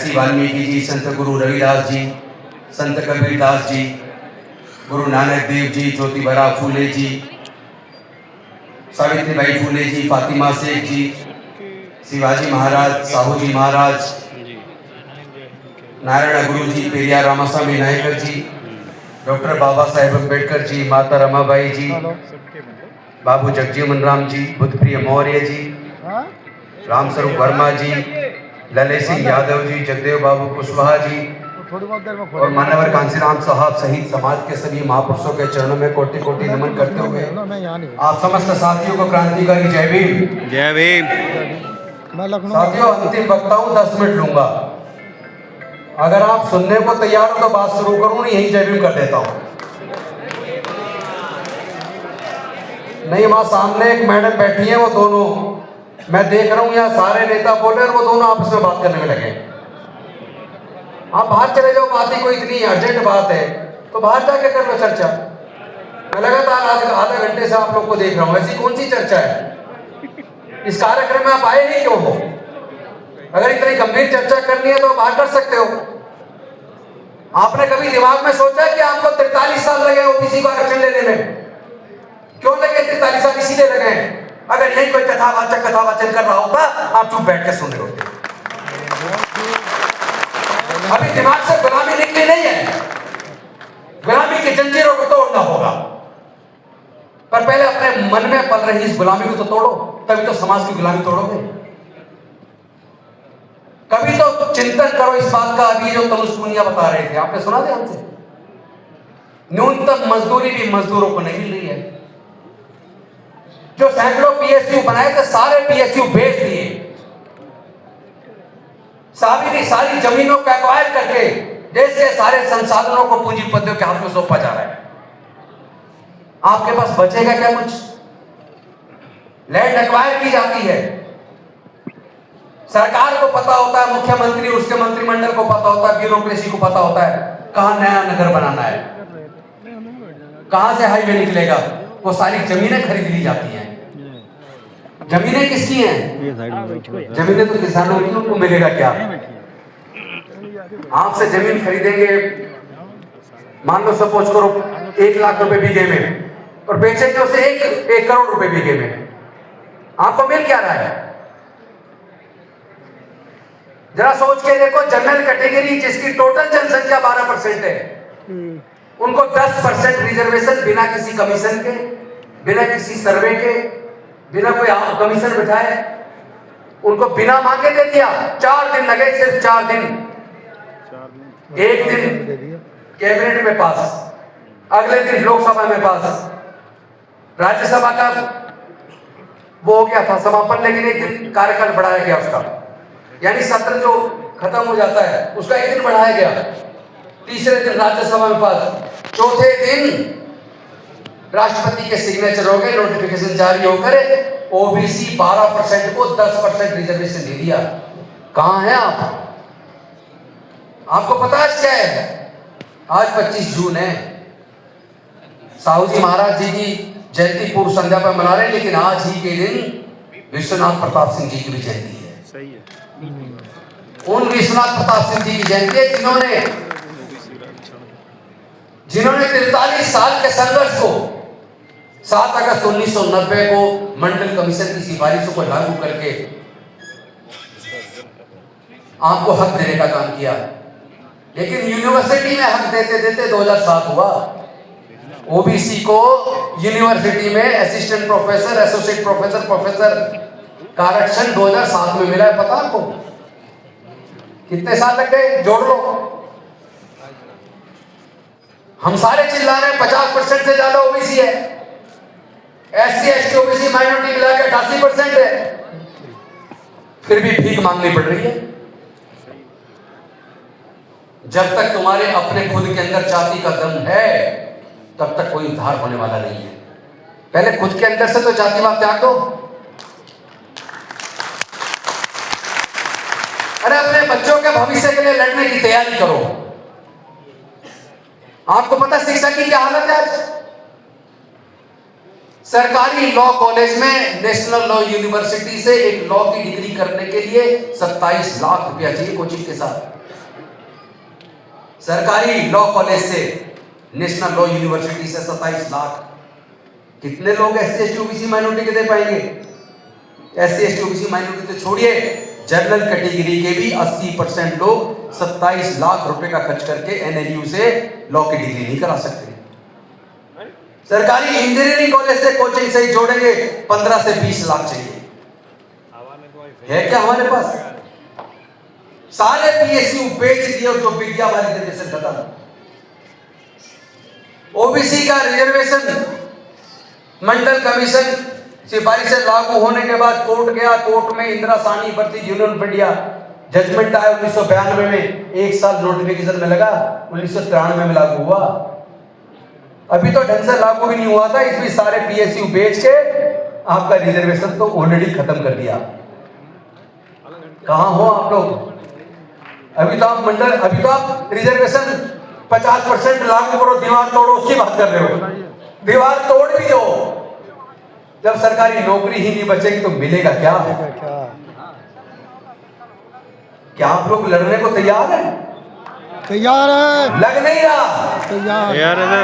श्री वाल्मीकि जी, संत गुरु रविदास जी, संत कबीरदास जी, गुरु नानक देव जी, ज्योतिबा फूले जी, सावित्रीबाई फूले जी, फातिमा शेख जी, शिवाजी महाराज, साहू जी महाराज, नारायण गुरु जी, पेरियार रामास्वामी नायकर जी, doctor Baba Saheb Ambedkar ji, माता रमाबाई जी, बाबू जगजीवन राम जी, बुद्धप्रिय मौर्य जी, रामस्वरूप वर्मा जी, ललित सिंह यादव जी, जगदेव बाबू कुशवाहा जी और मानवर कांसीराम साहब सहित समाज के सभी महापुरुषों के चरणों में कोटि कोटि नमन करते हुए आप समस्त साथियों को क्रांतिकारी जय भीम। जय भीम। साथियों, अंतिम वक्ता हूं, 10 मिनट लूंगा। अगर आप सुनने को तैयार हो तो बात शुरू करूं, नहीं यही जय भीम कर देता हूं। नहीं, वहां सामने एक मैडम बैठी है, वो दोनों मैं देख रहा हूं, यहाँ सारे नेता बोले और वो दोनों आपस में बात करने में लगे। आप बाहर चले जाओ, बात ही कोई इतनी अर्जेंट बात है तो बाहर जाके कर लो चर्चा। मैं लगातार आधा घंटे से आप लोग को देख रहा हूं, ऐसी कौन सी चर्चा है? इस कार्यक्रम में आप आए ही क्यों हो? अगर इतनी गंभीर चर्चा करनी है तो बाहर कर सकते हो। आपने कभी दिमाग में सोचा कि आपको 43 साल लगे ओबीसी को आरक्षण लेने में? क्यों लगे 43 साल? इसीलिए लगे। अगर यही कोई कथावाचन कर रहा होता आप चुप बैठ के सुन रहे होते। अभी दिमाग से गुलामी निकली नहीं है, गुलामी की जंजीरों को तोड़ना होगा। पर पहले अपने मन में पल रही इस गुलामी को तो तोड़ो, तभी तो समाज की गुलामी तोड़ोगे। कभी तो चिंतन करो इस बात का। अभी जो तनुज पुनिया बता रहे थे, आपने सुना ध्यान से? न्यूनतम मजदूरी भी मजदूरों को नहीं मिल रही है। जो सैकड़ों पीएसयू बनाए थे, सारे पीएसयू बेच दिए। सारी जमीनों को एक्वायर करके देश के सारे संसाधनों को पूंजीपतियों के हाथ में सौंपा जा रहा है। आपके पास बचेगा क्या कुछ? लैंड एक्वायर की जाती है। सरकार को पता होता है, मुख्यमंत्री उसके मंत्रिमंडल को पता होता है, ब्यूरोक्रेसी को पता होता है कहां नया नगर बनाना है, कहां से हाईवे निकलेगा। वो सारी जमीनें खरीद ली जाती हैं। जमीनें किसकी हैं? जमीनें तो किसानों की। उनको मिलेगा क्या? आपसे जमीन खरीदेंगे, मान लो सपोज करो 1 लाख रुपए बीघे में, और बेचेंगे उसे 1 करोड़ रुपए बीघे में। आपको मिल क्या रहा है? जरा सोच के देखो, जनरल कैटेगरी जिसकी टोटल जनसंख्या 12% है, उनको 10% रिजर्वेशन बिना किसी कमीशन के, बिना किसी सर्वे के, बिना कोई कमीशन बिठाए उनको बिना मांगे दे दिया। 4 दिन लगे, सिर्फ 4 दिन। एक दिन कैबिनेट में पास, अगले दिन लोकसभा में पास, राज्यसभा का वो हो गया था समापन, लेकिन एक दिन कार्यकाल बढ़ाया गया उसका, यानी सत्र जो खत्म हो जाता है उसका एक दिन बढ़ाया गया। तीसरे दिन राज्यसभा में पास, चौथे दिन राष्ट्रपति के सिग्नेचर हो गए, नोटिफिकेशन जारी होकर ओबीसी 12% को 10% रिजर्वेशन दे दिया। कहां हैं आप? आपको पता आज क्या है? आज 25 जून है। साहू जी महाराज जी की जयंती पूर्व संध्या पर मना रहे हैं, लेकिन आज ही के दिन विश्वनाथ प्रताप सिंह जी की भी जयंती है। सही है। उन विश्वनाथ प्रताप सिंह जी की जयंती है जिन्होंने 43 साल के संघर्ष को 7 अगस्त 1990 को मंडल कमीशन की सिफारिशों को लागू करके आपको हक देने का काम किया। लेकिन यूनिवर्सिटी में हक देते देते 2007 हुआ। ओबीसी को यूनिवर्सिटी में assistant professor, associate professor, professor का आरक्षण 2007 में मिला है। पता आपको कितने साल लग गए? जोड़ लो। हम सारे चिल्ला रहे हैं 50% से ज्यादा ओबीसी है, एससी एसटी ओबीसी माइनॉरिटी मिला के 88% है, फिर भी भीख मांगनी पड़ रही है। जब तक तुम्हारे अपने खुद के अंदर जाति का दम है तब तक कोई उद्धार होने वाला नहीं है। पहले खुद के अंदर से तो जातिवाद त्याग दो। अरे अपने बच्चों के भविष्य के लिए लड़ने की तैयारी करो। आपको पता शिक्षा की क्या हालत है आज? सरकारी लॉ कॉलेज में नेशनल लॉ यूनिवर्सिटी से एक लॉ की डिग्री करने के लिए 27 लाख रुपया चाहिए कोचिंग के साथ। सरकारी लॉ कॉलेज से नेशनल लॉ यूनिवर्सिटी से 27 लाख। कितने लोग एससी एसटी ओबीसी माइनॉरिटी के दे पाएंगे? एससी एसटी ओबीसी माइनॉरिटी तो छोड़िए, जनरल कैटेगरी के भी 80% लोग 27 लाख रुपए का खर्च करके एनएलयू से लॉ की डिग्री नहीं करा सकते। सरकारी इंजीनियरिंग कॉलेज से कोचिंग से ही जोड़ेंगे 15 से 20 लाख चाहिए। है क्या हमारे पास? सारे पीएसयू बेच दिए और जो विद्या वाली रिजर्वेशन खत्म। ओबीसी का रिजर्वेशन मंडल कमीशन सिपाही से लागू होने के बाद कोर्ट गया, कोर्ट में Indira Sahni versus union of India judgment आया 1992 में, 1 साल नोटिफिकेशन में लगा, 1993 में लागू हुआ। अभी तो ढंग से लागू भी नहीं हुआ था, इसमें सारे पीएसयू बेच के आपका रिजर्वेशन तो ऑलरेडी खत्म कर दिया। कहां हो आप लोग? अभी तो आप रिजर्वेशन 50% लागू करो, दीवार तोड़ो, उसकी बात कर रहे हो। दीवार तोड़ भी दो, जब सरकारी नौकरी ही नहीं बचेगी तो मिलेगा क्या? क्या आप लोग लड़ने को तैयार हैं? तैयार है। लग नहीं रहा। तैयार है।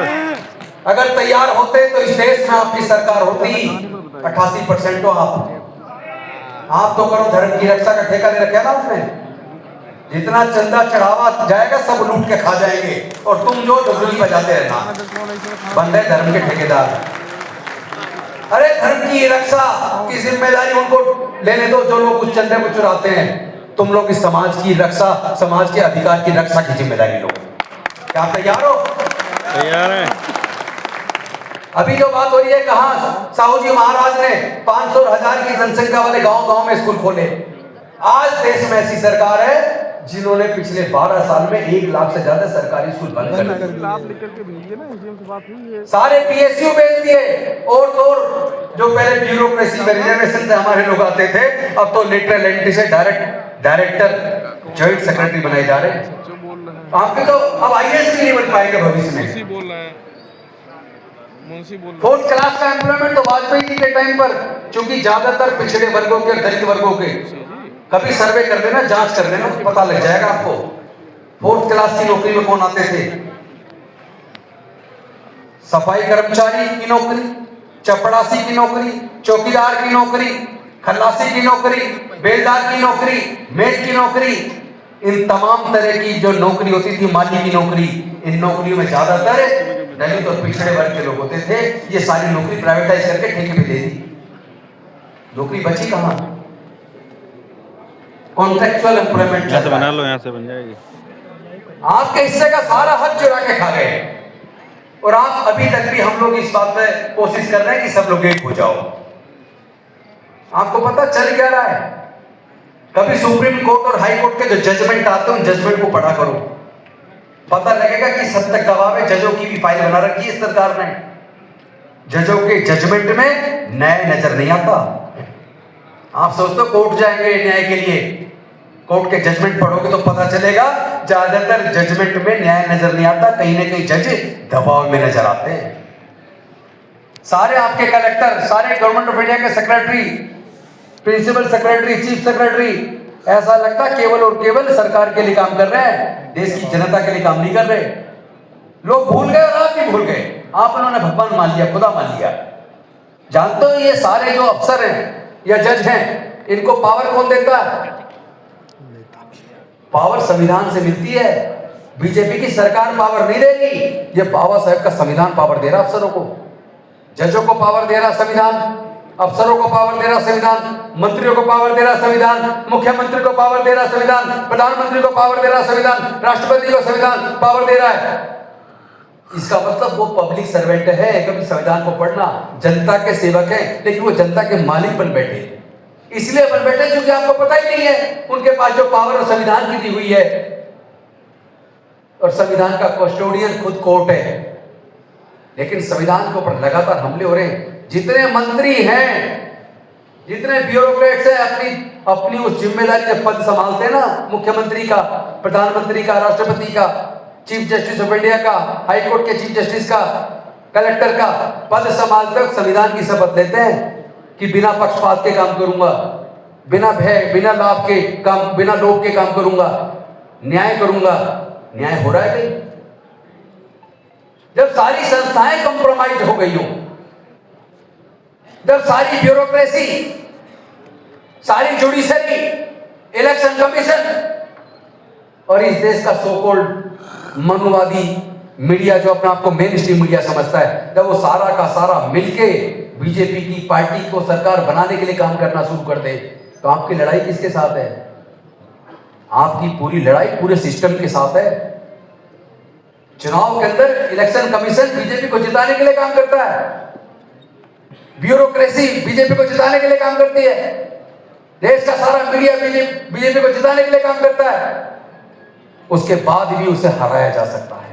अगर तैयार होते तो इस देश में आपकी सरकार होती। 88% तो आप तो करो धर्म की रक्षा का ठेका ले रखा है ना आपने। जितना चंदा चढ़ावा जाएगा सब लूट के खा जाएंगे और तुम जो ढोलकी बजाते रहना। बंद है धर्म के ठेकेदार। अरे धर्म की रक्षा की जिम्मेदारी उनको लेने दो जो लोग उस चंदे को चुराते हैं। तुम लोग इस समाज की रक्षा, समाज के अधिकार की रक्षा की जिम्मेदारी लो। क्या आप तैयार हो? तैयार है। अभी जो बात हो रही है, कहां साहू जी महाराज ने 500 और 1000 की जनसंख्या वाले गांव-गांव में स्कूल खोले। आज देश में ऐसी सरकार है जिन्होंने पिछले 12 साल में 1 लाख से ज्यादा सरकारी स्कूल बंद कर दिए। सारे पीएसयू बेच दिए और जो पहले ब्यूरोक्रेसी में रिजर्वेशन से हमारे लोग आते थे, अब तो लेटरल एंट्री से डायरेक्टर जॉइंट सेक्रेटरी बनाए जा रहे हैं। आपके तो अब आईएएस भी नहीं बन पाएंगे भविष्य में। 4th क्लास का एम्प्लॉयमेंट तो वाजपेयी जी के टाइम पर, क्योंकि ज्यादातर पिछड़े वर्गों के और दलित वर्गों के, कभी सर्वे कर लेना, जांच कर लेना, पता लग जाएगा आपको 4th क्लास की नौकरी में कौन आते थे। सफाई कर्मचारी की नौकरी, चपड़ासी की नौकरी, चौकीदार की नौकरी, खल्लासी की नौकरी, बेलदार की नौकरी, मेट की नौकरी, इन तमाम तरह की जो नौकरी होती थी, माली की नौकरी, इन नौकरियों में ज्यादातर दलित और पिछड़े वर्ग के लोग होते थे। ये सारी नौकरी प्राइवेटाइज करके ठेके पे दे दी। नौकरी बची कहां? कॉन्ट्रैक्चुअल एम्प्लॉयमेंट यहाँ से बना लो, यहाँ से बन जाएगी। आपके हिस्से का सारा हक चुरा के खा गए और आप अभी तक भी, हम लोग इस बात पे कोशिश कर रहे हैं कि सब लोग एक हो जाओ। आपको पता चल क्या रहा है? कभी सुप्रीम कोर्ट और हाई कोर्ट के जो जजमेंट आते हैं उन जजमेंट को पढ़ा करो, पता लगेगा कि 70 गवाह में जजों की भी फाइल बना रखी है सरकार ने। जजों के जजमेंट में न्याय नजर नहीं आता। आप सोचते हो कोर्ट जाएंगे न्याय के लिए, कोर्ट के जजमेंट पढ़ोगे तो पता चलेगा ज्यादातर जजमेंट में न्याय नजर नहीं आता, कहीं ना कहीं जज दबाव में नजर आते हैं। सारे आपके कलेक्टर, सारे गवर्नमेंट ऑफ इंडिया के secretary, principal secretary, chief secretary, ऐसा लगता है केवल और केवल सरकार के लिए काम कर रहे हैं, देश की जनता के लिए काम नहीं कर रहे। लोग भूल गए और आप भी भूल गए। आप उन्होंने भगवान मान लिया, खुदा मान लिया। जानते हो ये सारे जो अफसर हैं या जज हैं, इनको पावर कौन देता है? पावर संविधान से मिलती है। बीजेपी की सरकार पावर नहीं देगी, ये बाबा साहेब का संविधान पावर दे रहा अफसरों को। जजों को पावर दे रहा संविधान, अफसरों को पावर दे रहा संविधान, मंत्रियों को पावर दे रहा संविधान, मुख्यमंत्री को पावर दे रहा संविधान, प्रधानमंत्री को पावर दे रहा संविधान, राष्ट्रपति को संविधान पावर दे रहा है। इसका मतलब वो पब्लिक सर्वेंट है। कभी संविधान को पढ़ना, जनता के सेवक है, लेकिन वो जनता के मालिक बन बैठे। इसलिए बन बैठे क्योंकि आपको पता ही नहीं है उनके पास जो पावर और संविधान की दी हुई है। और संविधान का कस्टोडियन खुद कोर्ट है, लेकिन संविधान के ऊपर लगातार हमले हो रहे हैं। जितने मंत्री हैं, जितने ब्यूरोक्रेट्स हैं, अपनी उस जिम्मेदारी के पद संभालते हैं ना, मुख्यमंत्री का, प्रधानमंत्री का, राष्ट्रपति का, चीफ जस्टिस ऑफ इंडिया का, हाई कोर्ट के चीफ जस्टिस का, कलेक्टर का पद संभालते वक्त संविधान की शपथ लेते हैं कि बिना पक्षपात के काम करूंगा, बिना भय, बिना लाभ के काम, बिना लोभ के काम करूंगा, न्याय करूंगा। न्याय हो रहा है कहीं? जब सारी संस्थाएं कॉम्प्रोमाइज हो गई हो, जब सारी ब्यूरोक्रेसी, सारी जुडिशरी, इलेक्शन कमीशन और इस देश का सो कॉल्ड मनुवादी मीडिया जो अपने आप को मेन स्ट्रीम मीडिया समझता है, जब वो सारा का सारा मिलके बीजेपी की पार्टी को सरकार बनाने के लिए काम करना शुरू कर दे, तो आपकी लड़ाई किसके साथ है? आपकी पूरी लड़ाई पूरे सिस्टम के साथ है। चुनाव के अंदर इलेक्शन कमीशन बीजेपी को जिताने के लिए काम करता है, ब्यूरोक्रेसी बीजेपी को जिताने के लिए काम करती है, देश का सारा मीडिया बीजेपी को जिताने के लिए काम करता है। उसके बाद भी उसे हराया जा सकता है।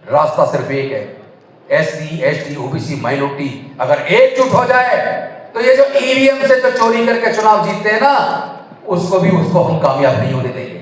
रास्ता सिर्फ एक है, एससी, एसटी, ओबीसी, माइनॉरिटी अगर एकजुट हो जाए तो ये जो ईवीएम से जो चोरी करके चुनाव जीतते हैं ना, उसको हम कामयाब नहीं होने देंगे।